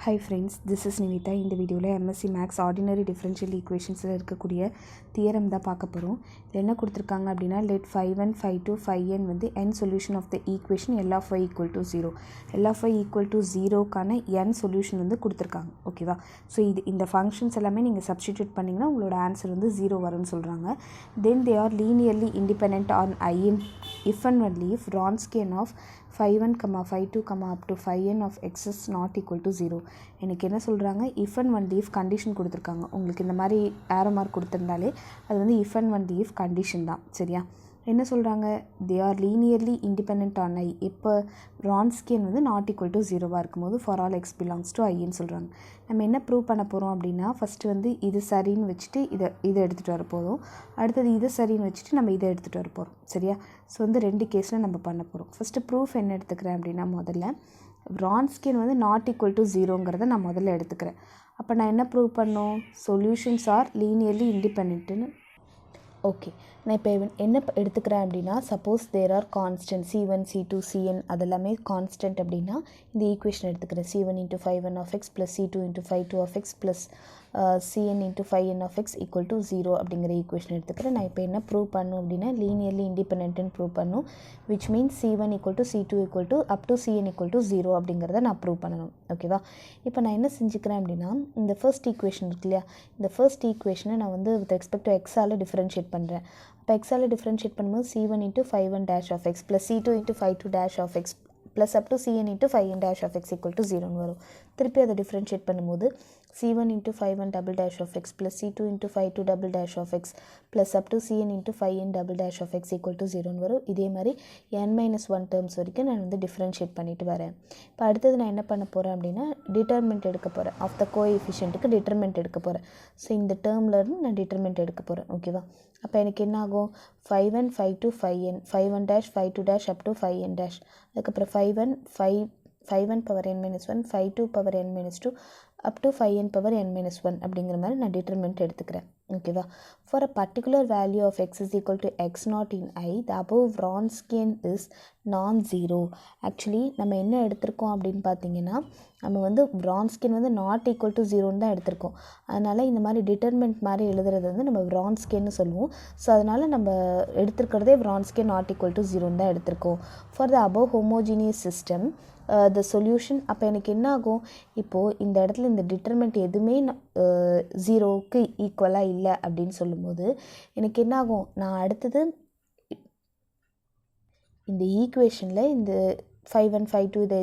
Hi friends, this is Nivita. இந்த வீடியோவில் MSc Maths ordinary differential ஈக்குவேஷன்ஸில் இருக்கக்கூடிய தியரம் தான் பார்க்க போகிறோம். இதில் என்ன கொடுத்துருக்காங்க அப்படின்னா let 5n, 5 5n வந்து n solution of the equation L of y equal to 0. L of y equal to 0க்கான n solution வந்து கொடுத்துருக்காங்க. ஓகேவா? ஸோ இந்த ஃபங்க்ஷன்ஸ் எல்லாமே நீங்கள் சப்ஸ்டிடியூட் பண்ணிங்கன்னா உங்களோட ஆன்சர் வந்து 0 வரும்னு சொல்கிறாங்க. தென் they are linearly independent on in if and only if Wronskian of 5n, 5 2, up to 5n of x is not equal to 0. எனக்கு என்ன சொல்கிறாங்க, if and only if condition கொடுத்துருக்காங்க. உங்களுக்கு இந்த மாதிரி ஏரோ மார்க் கொடுத்துருந்தாலே அது வந்து if and only if condition தான். சரியா? என்ன சொல்கிறாங்க, they are linearly independent on I. இப்போ Wronskian வந்து not equal to 0வாக இருக்கும்போது for all x belongs to iன்னு சொல்கிறாங்க. நம்ம என்ன ப்ரூவ் பண்ண போகிறோம் அப்படின்னா, ஃபஸ்ட்டு வந்து இது சரின்னு வச்சுட்டு இதை எடுத்துகிட்டு வர போகிறோம். அடுத்தது இது சரின்னு வச்சுட்டு நம்ம இதை எடுத்துகிட்டு வர போகிறோம். சரியா? ஸோ வந்து ரெண்டு கேஸில் நம்ம பண்ண போகிறோம். ஃபஸ்ட்டு ப்ரூஃப் என்ன எடுத்துக்கிறேன் அப்படின்னா, முதல்ல Wronskian வந்து நாட் ஈக்குவல் டு 0ங்கிறத நான் முதல்ல எடுத்துக்கிறேன். அப்போ நான் என்ன ப்ரூவ் பண்ணோம், சொல்யூஷன்ஸ் ஆர் லீனியர்லி இண்டிபெண்ட்டுன்னு. ஓகே, நான் இப்போ என்ன எடுத்துக்கிறேன் அப்படின்னா, suppose there are constant C1, C2, Cn அதெல்லாமே கான்ஸ்டன்ட் அப்படின்னா இந்த ஈக்குவேஷன் எடுத்துக்கிறேன். C1 × 5n of x plus C2 × 5 of x plus Cn × 5n of x equal to 0 அப்படிங்கிற ஈக்குவேஷன் எடுத்துக்கிறேன். நான் இப்போ என்ன ப்ரூவ் பண்ணும் அப்படின்னா, லீனியர்லி இண்டிபெண்ட்டுன்னு ப்ரூவ் பண்ணும். Which means C1 = C2 = up to Cn = 0 அப்படிங்கிறத நான் ப்ரூவ் பண்ணணும். ஓகேவா? இப்போ நான் என்ன செஞ்சுக்கிறேன் அப்படின்னா, இந்த ஃபர்ஸ்ட் ஈக்குவேஷன் இருக்கு இல்லையா, இந்த ஃபர்ஸ்ட் ஈக்குவேஷனை நான் வந்து வித் ரெஸ்பெக்ட் டு எக்ஸால் டிஃப்ரென்ஷியேட் பண்ணுறேன். இப்போ எக்ஸால் டிஃப்ரென்ஷியேட் பண்ணும்போது C1 × 5n dash of x plus C2 × 5 dash of x plus up to Cn × 5n dash of x = 0ன்னு வரும். திருப்பி அதை டிஃப்ரென்ஷியேட் பண்ணும்போது C1 × 5n double dash of x plus C2 × 5 double dash of x plus up to Cn × 5n double dash of x = 0ன்னு வரும். இதே மாதிரி n-1 terms வரைக்கும் நான் வந்து டிஃப்ரென்ஷியேட் பண்ணிட்டு வரேன். இப்போ அடுத்தது நான் என்ன பண்ண போகிறேன் அப்படின்னா, டிட்டர்மெண்ட் எடுக்க போகிறேன். ஆஃப் த கோஎஃபிஷியன்ட்டுக்கு டிட்டர்மெண்ட் எடுக்க போகிறேன். ஸோ இந்த டேர்ம்லேருந்து நான் டிட்டர்மெண்ட் எடுக்க போகிறேன். ஓகேவா? அப்போ எனக்கு என்ன ஆகும், 5n 5 5n 5n dash 5 dash up to 5n dash, அதுக்கப்புறம் 5n power n-1 5 power n-2 up to 5n power n-1 அப்படிங்கிற மாதிரி நான் டிட்டர்மெண்ட் எடுத்துக்கிறேன். ஓகேவா? For a particular value of x is equal to x0 in I, the above Wronskian is non-zero. Actually நம்ம என்ன எடுத்திருக்கோம் அப்படின்னு பார்த்தீங்கன்னா, நம்ம வந்து Wronskian வந்து நாட் ஈக்குவல் டு 0ன்னு தான் எடுத்திருக்கோம். அதனால் இந்த மாதிரி டிட்டர்மெண்ட் மாதிரி எழுதுறது வந்து நம்ம Wronskianன்னு சொல்லுவோம். ஸோ அதனால் நம்ம எடுத்துருக்கிறதே Wronskian நாட் ஈக்குவல் டு 0ன்னு தான் எடுத்திருக்கோம். For the above homogeneous system the solution. அப்போ எனக்கு என்ன ஆகும், இப்போது இந்த இடத்துல இந்த டிட்டர்மெண்ட் எதுவுமே 0க்கு ஈக்குவலாக இல்லை அப்படின்னு சொல்லும்போது எனக்கு என்ன ஆகும், நான் அடுத்தது இந்த ஈக்குவேஷனில் இந்த 5n 5 இது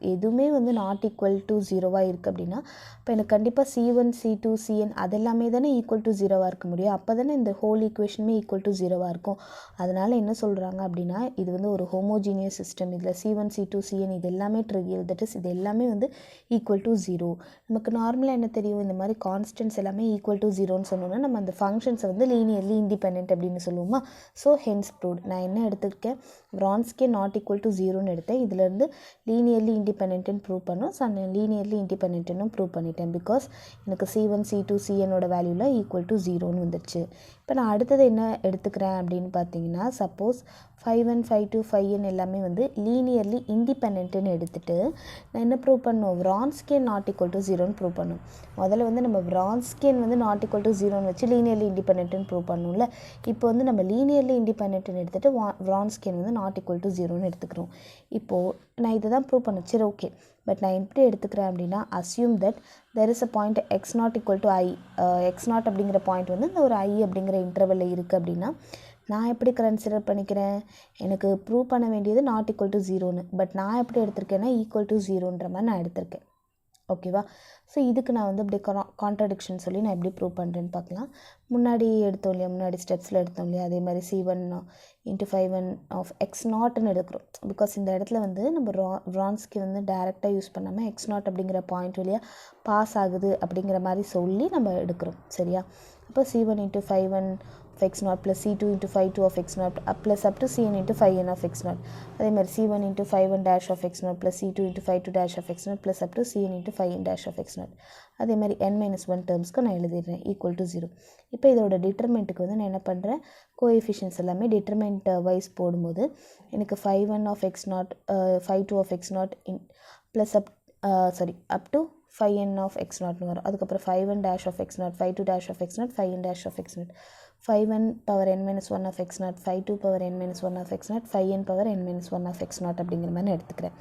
எதுவுமே வந்து நாட் ஈக்குவல் டு 0வாக இருக்குது அப்படின்னா, இப்போ எனக்கு கண்டிப்பாக C1 C2 Cn அதெல்லாமே தானே ஈக்குவல் டு 0வாக இருக்க முடியும். அப்போ தானே இந்த ஹோல் ஈக்குவேஷனுமே ஈக்குவல் டு 0வாக இருக்கும். அதனால் என்ன சொல்கிறாங்க அப்படின்னா, இது வந்து ஒரு ஹோமோஜீனியஸ் சிஸ்டம். இதில் C1 C2 Cn இது எல்லாமே ட்ரிவியல், தட் இஸ் இது எல்லாமே வந்து ஈக்குவல் டு 0. நமக்கு நார்மலாக என்ன தெரியும், இந்த மாதிரி கான்ஸ்டன்ட்ஸ் எல்லாமே ஈக்குவல் டு 0ன்னு சொன்னோன்னா நம்ம அந்த ஃபங்க்ஷன்ஸை வந்து லீனியர்லி இண்டிபெண்டன்ட் அப்படின்னு சொல்லுவோமா. So hence proved. நான் என்ன எடுத்துருக்கேன், Wronskian நாட் ஈக்குவல் டு 0ன்னு எடுத்தேன். இதிலேருந்து லீனியர்லி இண்டிபெண்ட்டுன்னு ப்ரூவ் பண்ணோம். ஸோ நான் லீனியர்லி இண்டிபெண்ட்டுன்னு ப்ரூவ் பண்ணிட்டேன். பிகாஸ் எனக்கு C1 C2 Cnோட வேல்யூவில் ஈக்குவல் டு 0ன்னு வந்துடுச்சு. இப்போ நான் அடுத்தது என்ன எடுத்துக்கிறேன் அப்படின்னு பார்த்தீங்கன்னா, சப்போஸ் 5n 5 5n எல்லாமே வந்து லீனியர்லி இண்டிபெண்ட்டுன்னு எடுத்துகிட்டு நான் என்ன ப்ரூவ் பண்ணோம், Wronskian நாட் ஈக்குவல் டு 0ன்னு ப்ரூவ் பண்ணோம். முதல்ல வந்து நம்ம Wronskian வந்து நாட் ஈக்குவல் டு 0ன்னு வச்சு லீனியர்லி இண்டிபெண்ட்டுன்னு ப்ரூவ் பண்ணோம்ல. இப்போ வந்து நம்ம லீனியர்லி இண்டிபெண்ட்டுன்னு எடுத்துகிட்டு Wronskian வந்து நாட் ஈக்குவல் டு 0ன்னு எடுத்துக்கிறோம். இப்போது நான் இதை தான் ப்ரூவ் பண்ணேன். சரி, ஓகே. பட் நான் எப்படி எடுத்துக்கிறேன் அப்படின்னா, assume that there is a point x0 equal to I. x0 அப்படிங்கிற பாயிண்ட் வந்து இந்த ஒரு I அப்படிங்கிற இன்டர்வலில் இருக்குது அப்படின்னா நான் எப்படி கன்சிடர் பண்ணிக்கிறேன், எனக்கு ப்ரூவ் பண்ண வேண்டியது நாட் ஈக்குவல் டு 0ன்னு. பட் நான் எப்படி எடுத்திருக்கேன்னா ஈக்குவல் டு 0ன்ற மாதிரி நான் எடுத்திருக்கேன். ஓகேவா? ஸோ இதுக்கு நான் வந்து இப்படி கான்ட்ரடிக்ஷன் சொல்லி நான் எப்படி ப்ரூவ் பண்ணுறேன்னு பார்க்கலாம். முன்னாடி எடுத்தோம் இல்லையா, முன்னாடி ஸ்டெப்ஸில் எடுத்தோம் இல்லையா, அதே மாதிரி C1 × 5n ஆஃப் x0ன்னு எடுக்கிறோம். பிகாஸ் இந்த இடத்துல வந்து நம்ம Wronskian வந்து டைரெக்டாக யூஸ் பண்ணாமல் x0 அப்படிங்கிற பாயிண்ட் வழியாக பாஸ் ஆகுது அப்படிங்கிற மாதிரி சொல்லி நம்ம எடுக்கிறோம். சரியா? அப்போ C1 × 5n of x0 plus C2 × 5 of x0 plus up to Cn × 5n of x0. அதே மாதிரி C1 × 5n dash of x0 plus C2 × 5 dash of x0 plus up to Cn × 5n dash of x0. அதே மாதிரி n-1 டேர்ம்ஸ்க்கு நான் எழுதிடுறேன் equal to 0. இப்போ இதோட டிட்டர்மெண்ட்டுக்கு வந்து நான் என்ன பண்ணுறேன், கோஎஃபிஷியன்ஸ் எல்லாமே டிட்டர்மெண்ட் வைஸ் போடும்போது எனக்கு 5n of x0 5 2 of x0 plus up to phi n of x நாட்னு வரும். அதுக்கப்புறம் phi 1 dash of x not, phi 2 dash of x not, phi n dash of x not, phi 1 power n minus 1 of x not, phi 2 power n minus 1 of x not, phi n power n minus 1 of x not அப்படிங்கிற மாதிரி எடுத்துக்கிறேன்.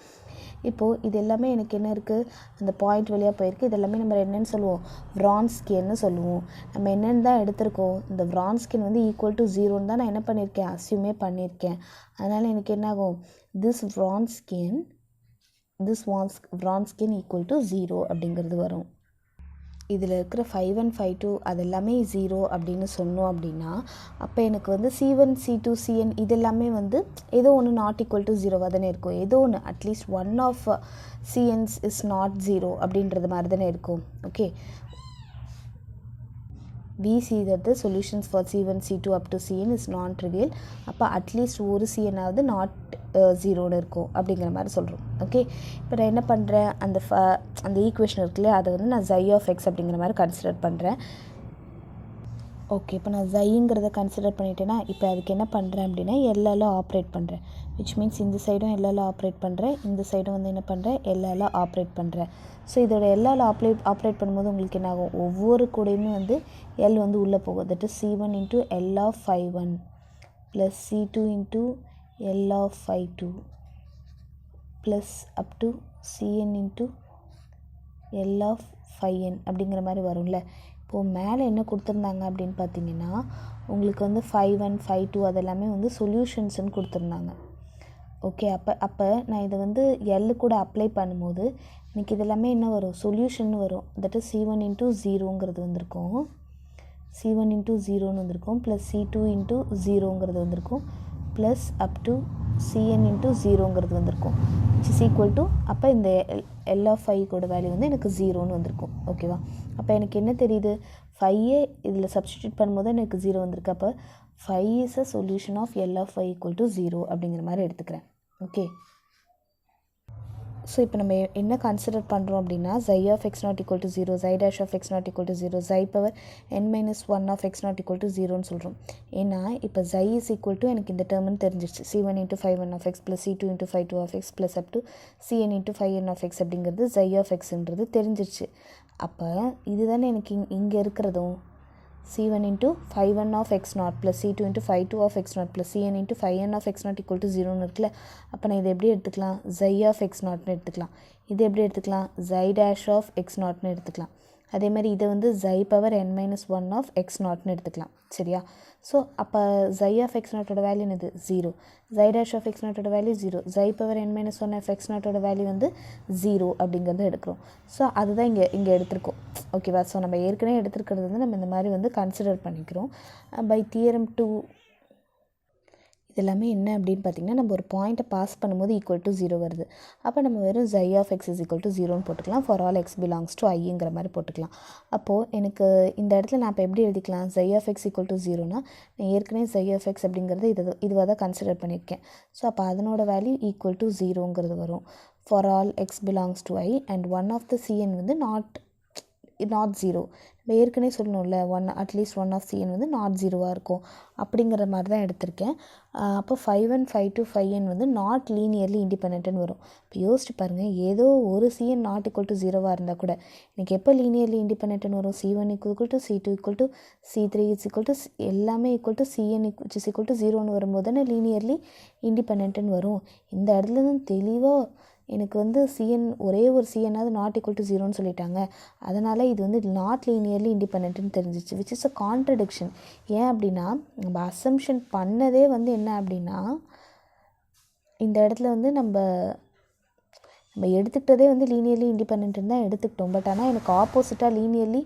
இப்போது இது எல்லாமே எனக்கு என்ன இருக்குது, அந்த பாயிண்ட் வழியாக போயிருக்கு. இது எல்லாமே நம்ம என்னென்னு சொல்லுவோம், Wronskian சொல்லுவோம். நம்ம என்னென்னு தான் எடுத்திருக்கோம், இந்த Wronskian வந்து ஈக்குவல் டு 0ன்னு தான் நான் என்ன பண்ணியிருக்கேன், அஸ்யூமே பண்ணியிருக்கேன். அதனால் எனக்கு என்ன ஆகும், this Wronskian equal to 0 அப்படிங்கிறது வரும். இதில் இருக்கிற phi 1 phi 2 அது எல்லாமே 0 அப்படின்னு சொன்னோம் அப்படின்னா, அப்போ எனக்கு வந்து C1 C2 Cn இது எல்லாமே வந்து ஏதோ ஒன்று நாட் ஈக்குவல் டு 0வாக தானே இருக்கும். ஏதோ ஒன்று at least one of Cns is not 0 அப்படின்றது மாதிரி தானே இருக்கும். Okay, we see that the solutions for C1 C2 up to Cn is non-trivial. அப்போ அட்லீஸ்ட் ஒரு Cn ஆவது நாட் 0ன்னு இருக்கும் அப்படிங்கிற மாதிரி சொல்கிறோம். ஓகே, இப்போ நான் என்ன பண்ணுறேன், அந்த ஈக்குவேஷன் இருக்குல்லையே அதை வந்து நான் xi of x அப்படிங்கிற மாதிரி கன்சிடர் பண்ணுறேன். ஓகே, இப்போ நான் xைங்கிறத கன்சிடர் பண்ணிட்டேன்னா, இப்போ அதுக்கு என்ன பண்ணுறேன் அப்படின்னா எல்லால ஆப்ரேட் பண்ணுறேன். விச் மீன்ஸ் இந்த சைடும் எல்லால ஆப்ரேட் பண்ணுறேன், இந்த சைடும் வந்து என்ன பண்ணுறேன், எல்லால ஆப்ரேட் பண்ணுறேன். ஸோ இதோட எல்லால ஆப்ரேட் பண்ணும்போது உங்களுக்கு என்ன ஆகும், ஒவ்வொரு கூடையுமே வந்து எல் வந்து உள்ளே போகும். That is C1 into L of phi 1 plus C2 into L of phi 2 plus up to Cn into L of phi n அப்படிங்கிற மாதிரி வரும்ல. இப்போது மேலே என்ன கொடுத்துருந்தாங்க அப்படின்னு பார்த்தீங்கன்னா, உங்களுக்கு வந்து phi 1 phi 2 அதெல்லாமே வந்து சொல்யூஷன்ஸ்ன்னு கொடுத்துருந்தாங்க. ஓகே, அப்போ நான் இதை வந்து எல்லு கூட அப்ளை பண்ணும்போது எனக்கு இதெல்லாமே என்ன வரும், சொல்யூஷன் வரும். தட் இஸ் C1 into 0ங்கிறது வந்திருக்கும், C1 into 0ன்னு வந்திருக்கும், ப்ளஸ் C2 into 0ங்கிறது வந்திருக்கும், plus up to Cn into 0ங்கிறது வந்திருக்கும். விச் இஸ் ஈக்குவல் டு, அப்போ இந்த L of phi கூட வேல்யூ வந்து எனக்கு 0ன்னு வந்திருக்கும். ஓகேவா, அப்போ எனக்கு என்ன தெரியுது, ஃபையே இதில் சப்ஸ்டியூட் பண்ணும்போது எனக்கு 0 வந்திருக்கு. அப்போ phi is a solution of L of phi equal to 0 அப்படிங்கிற மாதிரி எடுத்துக்கிறேன். ஓகே, ஸோ இப்போ நம்ம என்ன கன்சிடர் பண்ணுறோம் அப்படின்னா, xi of x not equal to 0, xi dash of x not equal to 0, xi power n minus 1 of x not equal to 0ன்னு சொல்கிறோம். ஏன்னா இப்போ xi is equal to எனக்கு இந்த டேர்ம்னு தெரிஞ்சிருச்சு. C1 into phi 1 of x plus C2 into phi 2 of x plus up to Cn into phi n of x அப்படிங்கிறது xi of xன்றது தெரிஞ்சிருச்சு. அப்போ இதுதானே எனக்கு இங்கே இருக்கிறதும் C1 into phi 1 of x not plus C2 into phi 2 of x not plus Cn into phi n of x not equal to 0ன்னு இருக்குல்ல. அப்போ நான் இதை எப்படி எடுத்துக்கலாம், xi of x நாட்னு எடுத்துக்கலாம். இது எப்படி எடுத்துக்கலாம், xi dash of x நாட்னு எடுத்துக்கலாம். அதே மாதிரி இதை வந்து xi power n minus 1 of x நாட்னு எடுத்துக்கலாம். சரியா, ஸோ அப்போ xi of x நாட்டோட வேல்யூ என்னது 0, xi dash of x நாட்டோட value 0, xi power n minus 1 of x நாட்டோட வேல்யூ வந்து 0 அப்படிங்கிறது எடுக்கிறோம். ஸோ அதுதான் இங்கே எடுத்திருக்கோம். ஓகேவா, ஸோ நம்ம ஏற்கனவே எடுத்துருக்கிறது வந்து நம்ம இந்த மாதிரி வந்து கன்சிடர் பண்ணிக்கிறோம். பை தியரம் 2 இதெல்லாமே என்ன அப்படின்னு பார்த்திங்கன்னா, நம்ம ஒரு பாயிண்ட்டை பாஸ் பண்ணும்போது ஈக்குவல் டு 0 வருது. அப்போ நம்ம வெறும் xi of x is equal to 0ன்னு போட்டுக்கலாம். For all x belongs to iங்கிற மாதிரி போட்டுக்கலாம். அப்போது எனக்கு இந்த இடத்துல நான் இப்போ எப்படி எழுதிக்கலாம், xi of x equal to 0னா நான் ஏற்கனவே xi of x அப்படிங்கிறது இதுவாக தான் கன்சிடர் பண்ணியிருக்கேன். ஸோ அப்போ அதனோட வேல்யூ ஈக்குவல் டு 0ங்கிறது வரும். For all x belongs to i and one of the Cn வந்து நாட் 0. நம்ம ஏற்கனவே சொல்லணும்ல, அட்லீஸ்ட் ஒன் ஆஃப் Cn வந்து நாட் 0வாக இருக்கும் அப்படிங்கிற மாதிரி தான் எடுத்திருக்கேன். அப்போ phi 1 phi 2 phi n வந்து நாட் லீனியர்லி இண்டிபெண்ட்னு வரும். இப்போ யோசிச்சு பாருங்கள், ஏதோ ஒரு Cn நாட் ஈக்குவல் டு 0வாக இருந்தால் கூட எனக்கு எப்போ லீனியர்லி இண்டிபெண்ட்னு வரும், C1 equal to C2 equal to C3 equal to எல்லாமே equal to Cn equal to 0ன்னு வரும்போது தானே லீனியர்லி இண்டிபெண்ட்னு வரும். இந்த இடத்துல தான் தெளிவாக எனக்கு வந்து Cn ஒரே ஒரு Cனாவது நாட் ஈக்குவல் டு 0ன்னு சொல்லிட்டாங்க. அதனால் இது வந்து நாட் லீனியர்லி இண்டிபெண்ட்னு தெரிஞ்சிச்சு, விச் இஸ் அ கான்ட்ரடிக்ஷன். ஏன் அப்படின்னா நம்ம அசம்ஷன் பண்ணதே வந்து என்ன அப்படின்னா, இந்த இடத்துல வந்து நம்ம எடுத்துக்கிட்டதே வந்து லீனியர்லி இண்டிபெண்ட்னு தான் எடுத்துக்கிட்டோம். பட் ஆனால் எனக்கு ஆப்போசிட்டாக லீனியர்லி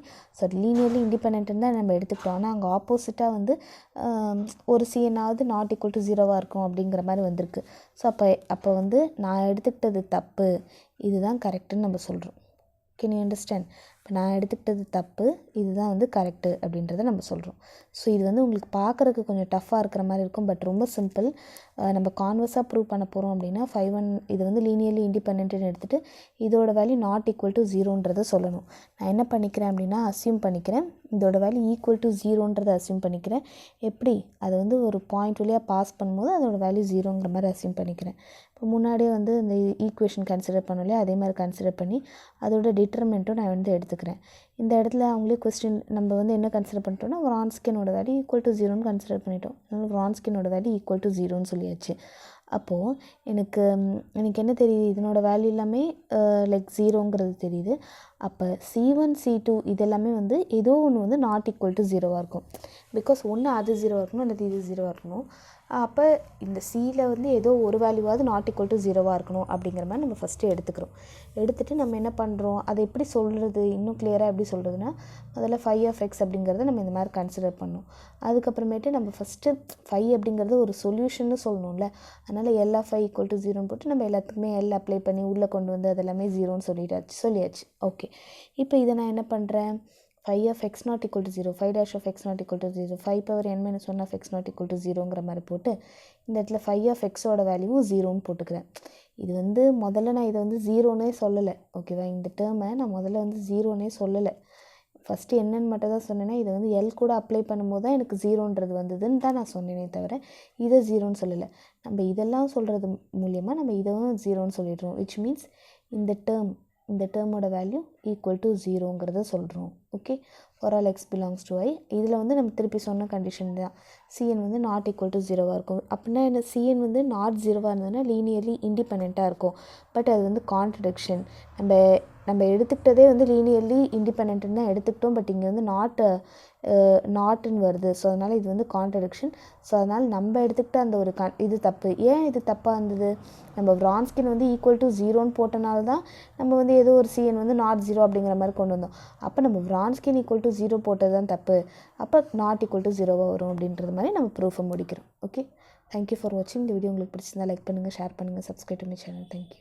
இண்டிபெண்ட்னு தான் நம்ம எடுத்துக்கிட்டோம். ஆனால் அங்கே ஆப்போசிட்டாக வந்து ஒரு Cனாவது நாட் ஈக்குவல் டு 0வாக இருக்கும் அப்படிங்கிற மாதிரி வந்திருக்கு. ஸோ அப்போ வந்து நான் எடுத்துக்கிட்டது தப்பு, இதுதான் கரெக்டுன்னு நம்ம சொல்கிறோம். Can you understand? இப்போ நான் எடுத்துக்கிட்டது தப்பு, இதுதான் வந்து கரெக்டு அப்படின்றத நம்ம சொல்கிறோம். ஸோ இது வந்து உங்களுக்கு பார்க்குறதுக்கு கொஞ்சம் டஃப்பாக இருக்கிற மாதிரி இருக்கும், பட் ரொம்ப சிம்பிள். நம்ம கான்வர்ஸாக ப்ரூவ் பண்ண போகிறோம் அப்படின்னா 5-1 இது வந்து லீனியர்லி இண்டிபெண்ட்னு எடுத்துகிட்டு இதோட வேல்யூ நாட் ஈக்குவல் டு ஜீரோன்றதை சொல்லணும். நான் என்ன பண்ணிக்கிறேன் அப்படின்னா அஸ்யூம் பண்ணிக்கிறேன், இதோட வேல்யூ ஈக்குவல் டு ஜீரோன்றதை அஸ்யூம் பண்ணிக்கிறேன். எப்படி அதை வந்து ஒரு பாயிண்ட் வழியாக பாஸ் பண்ணும்போது அதோட வேல்யூ ஜீரோங்கிற மாதிரி அஸ்யூம் பண்ணிக்கிறேன். இப்போ முன்னாடியே வந்து இந்த ஈக்குவேஷன் கன்சிடர் பண்ணலையே, அதே மாதிரி கன்சிடர் பண்ணி அதோட டிட்டர்மெண்ட்டும் நான் வந்து எடுத்துக்கிறேன். இந்த இடத்துல அவங்களே கொஸ்டின் நம்ம வந்து என்ன கன்சிடர் பண்ணிட்டோம்னா Vronskyனோட வேல்யூ ஈக்குவல் டு ஜீரோன்னு கன்சிடர் பண்ணிட்டோம். அதனால் Vronskyனோட வேல்யூ ஈக்குவல் டு ஜீரோன்னு சொல்லியாச்சு. அப்போது எனக்கு என்ன தெரியுது, இதனோட வேல்யூ எல்லாமே லைக் ஜீரோங்கிறது தெரியுது. அப்போ C1 C2 இதெல்லாமே வந்து ஏதோ ஒன்று வந்து நாட் ஈக்குவல் டு ஜீரோவாக இருக்கும். பிகாஸ் ஒன்று அது ஜீரோவாக இருக்கணும், அல்லது இது ஜீரோவாக இருக்கணும். அப்போ இந்த சியில் வந்து ஏதோ ஒரு வேல்யூவாவது நாட் ஈக்குவல் டு ஜீரோவாக இருக்கணும் அப்படிங்கிற மாதிரி நம்ம ஃபஸ்ட்டு எடுத்துக்கிறோம். எடுத்துகிட்டு நம்ம என்ன பண்ணுறோம், அதை எப்படி சொல்கிறது, இன்னும் கிளியராக எப்படி சொல்கிறதுனா முதல்ல φ(x) அப்படிங்கிறத நம்ம இந்த மாதிரி கன்சிடர் பண்ணோம். அதுக்கப்புறமேட்டு நம்ம ஃபஸ்ட்டு φ அப்படிங்கிறது ஒரு சொல்யூஷன்னு சொல்லணும்ல, அதனால் L(φ) ஈக்குவல் டு ஜீரோன்னு போட்டு நம்ம எல்லாத்துக்குமே L அப்ளை பண்ணி உள்ளே கொண்டு வந்து அதெல்லாமே ஜீரோன்னு சொல்லியாச்சு. ஓகே, இப்போ இதை நான் என்ன பண்ணுறேன், φ(x) not equal to 0, φ'(x) not equal to 0, 5n-1 of x not equal to 0ங்கிற மாதிரி போட்டு இந்த இடத்துல φ(x)ஓட வேல்யூவும் ஜீரோன்னு போட்டுக்கிறேன். இது வந்து முதல்ல நான் இதை வந்து ஜீரோன்னே சொல்லலை, ஓகேவா. இந்த டேர்மை நான் முதல்ல வந்து ஜீரோன்னே சொல்லலை, ஃபஸ்ட்டு என்னன்னு மட்டும் தான் சொன்னேன்னா இதை வந்து எல் கூட அப்ளை பண்ணும்போது தான் எனக்கு ஜீரோன்றது வந்ததுன்னு தான் நான் சொன்னேனே தவிர இதை ஜீரோன்னு சொல்லலை. நம்ம இதெல்லாம் சொல்கிறது மூலியமாக நம்ம இதுவும் ஜீரோன்னு சொல்லிடுறோம். விச் மீன்ஸ் இந்த டேர்மோட வேல்யூ ஈக்குவல் டு ஜீரோங்கிறத சொல்கிறோம். Okay, for all x belongs to i. இதில் வந்து நம்ம திருப்பி சொன்ன கண்டிஷன் தான், சிஎன் வந்து நாட் ஈக்குவல் டு ஜீரோவாக இருக்கும். அப்படின்னா என்ன, சிஎன் வந்து நாட் ஜீரோவாக இருந்ததுன்னா லீனியர்லி இண்டிபெண்ட்டாக இருக்கும். பட் அது வந்து கான்ட்ரடிக்ஷன். நம்ம எடுத்துக்கிட்டதே வந்து லீனியர்லி இண்டிபெண்ட்டுன்னு தான் எடுத்துக்கிட்டோம், பட் இங்கே வந்து நாட்டுன்னு வருது. ஸோ அதனால் இது வந்து கான்ட்ரடிக்ஷன். ஸோ அதனால் நம்ம எடுத்துக்கிட்ட அந்த ஒரு இது தப்பு. ஏன் இது தப்பாக இருந்தது, நம்ம Vronsky வந்து ஈக்குவல் டு ஜீரோன்னு போட்டனால தான் நம்ம வந்து ஏதோ ஒரு சிஎன் வந்து நாட் ஜீரோ அப்படிங்கிற மாதிரி கொண்டு வந்தோம். அப்போ நம்ம Vronsky ஈக்குவல் டு ஜீரோ போட்டது தான் தப்பு, அப்போ நாட் ஈக்குவல் டு ஜீரோவாக வரும் அப்படின்றது மாதிரி நம்ம ப்ரூஃபை முடிக்கிறோம். ஓகே, தேங்க்யூ ஃபார் வாட்சிங். இந்த வீடியோ உங்களுக்கு பிடிச்சிருந்தா லைக் பண்ணுங்கள், ஷேர் பண்ணுங்கள், சப்ஸ்கிரைப் பண்ணி சேனல். தேங்க்யூ.